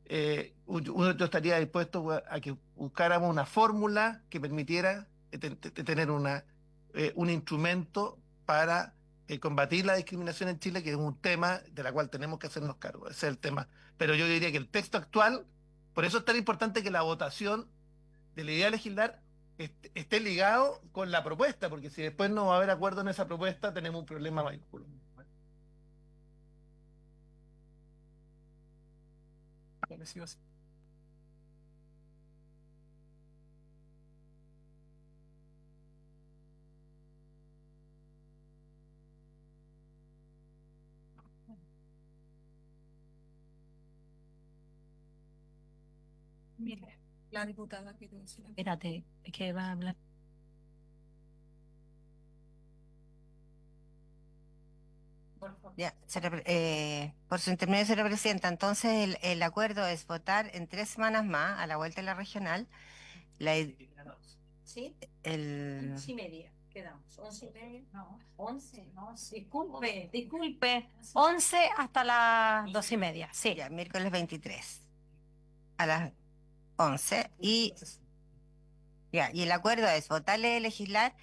yo estaría dispuesto a que buscáramos una fórmula que permitiera tener un instrumento para combatir la discriminación en Chile, que es un tema de la cual tenemos que hacernos cargo. Ese es el tema. Pero yo diría que el texto actual, por eso es tan importante que la votación de la idea de legislar esté ligado con la propuesta, porque si después no va a haber acuerdo en esa propuesta, tenemos un problema mayúsculo. Mire, la diputada quiere decir. Espérate, es que va a hablar. Ya, por su intermedio, señora Presidenta, entonces el acuerdo es votar en 3 semanas más, a la vuelta de la regional, ¿Sí? el, 11:30 quedamos. 11:30. No, 11. No, disculpe. 11 hasta las 2:30. Sí. ya, miércoles 23 a las 11 y el acuerdo es votarle legislar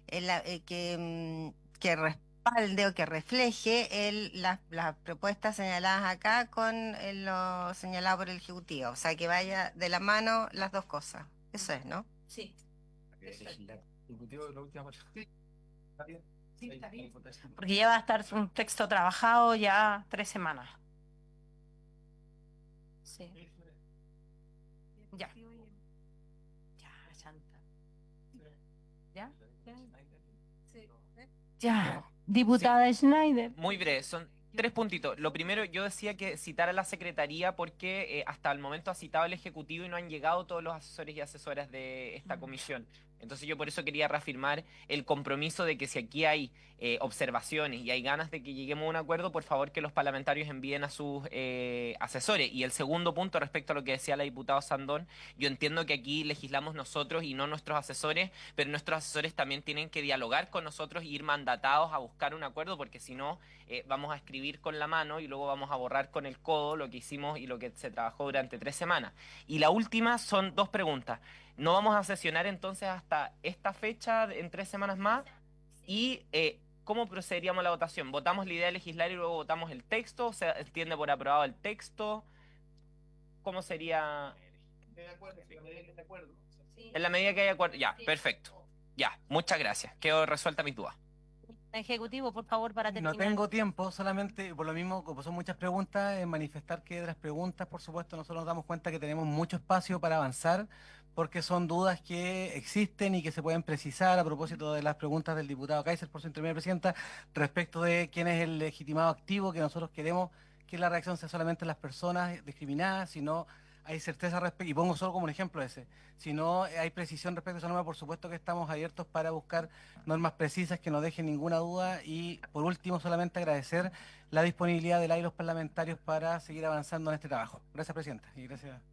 que respalde o que refleje las propuestas señaladas acá con lo señalado por el Ejecutivo, o sea, que vaya de la mano las dos cosas. Eso es, ¿no? Sí. Porque ya va a estar un texto trabajado ya 3 semanas. Sí. Ya. Ya, Chanta. ¿Ya? Ya. Diputada Schneider. Muy breve, son 3 puntitos. Lo primero, yo decía que citar a la Secretaría porque hasta el momento ha citado el Ejecutivo y no han llegado todos los asesores y asesoras de esta comisión. Entonces yo por eso quería reafirmar el compromiso de que si aquí hay observaciones y hay ganas de que lleguemos a un acuerdo, por favor que los parlamentarios envíen a sus asesores. Y el segundo punto, respecto a lo que decía la diputada Sandón, yo entiendo que aquí legislamos nosotros y no nuestros asesores, pero nuestros asesores también tienen que dialogar con nosotros e ir mandatados a buscar un acuerdo, porque si no, vamos a escribir escribir con la mano y luego vamos a borrar con el codo lo que hicimos y lo que se trabajó durante 3 semanas. Y la última son 2 preguntas. ¿No vamos a sesionar entonces hasta esta fecha en 3 semanas más? Y ¿cómo procederíamos a la votación? ¿Votamos la idea de legislar y luego votamos el texto? ¿Se entiende por aprobado el texto? ¿Cómo sería? En la medida que haya acuerdo. Ya, perfecto. Ya, muchas gracias. Quedo resuelta mis dudas. Ejecutivo, por favor, para No terminar. tengo tiempo, solamente por lo mismo, como son muchas preguntas, manifestar que de las preguntas, por supuesto, nosotros nos damos cuenta que tenemos mucho espacio para avanzar, porque son dudas que existen y que se pueden precisar a propósito de las preguntas del diputado Kaiser por su intermedio, presidenta, respecto de quién es el legitimado activo, que nosotros queremos que la reacción sea solamente las personas discriminadas, sino hay certeza respecto, y pongo solo como un ejemplo ese, si no hay precisión respecto a esa norma, por supuesto que estamos abiertos para buscar normas precisas que no dejen ninguna duda, y por último solamente agradecer la disponibilidad de la y los parlamentarios para seguir avanzando en este trabajo. Gracias, presidenta, y gracias.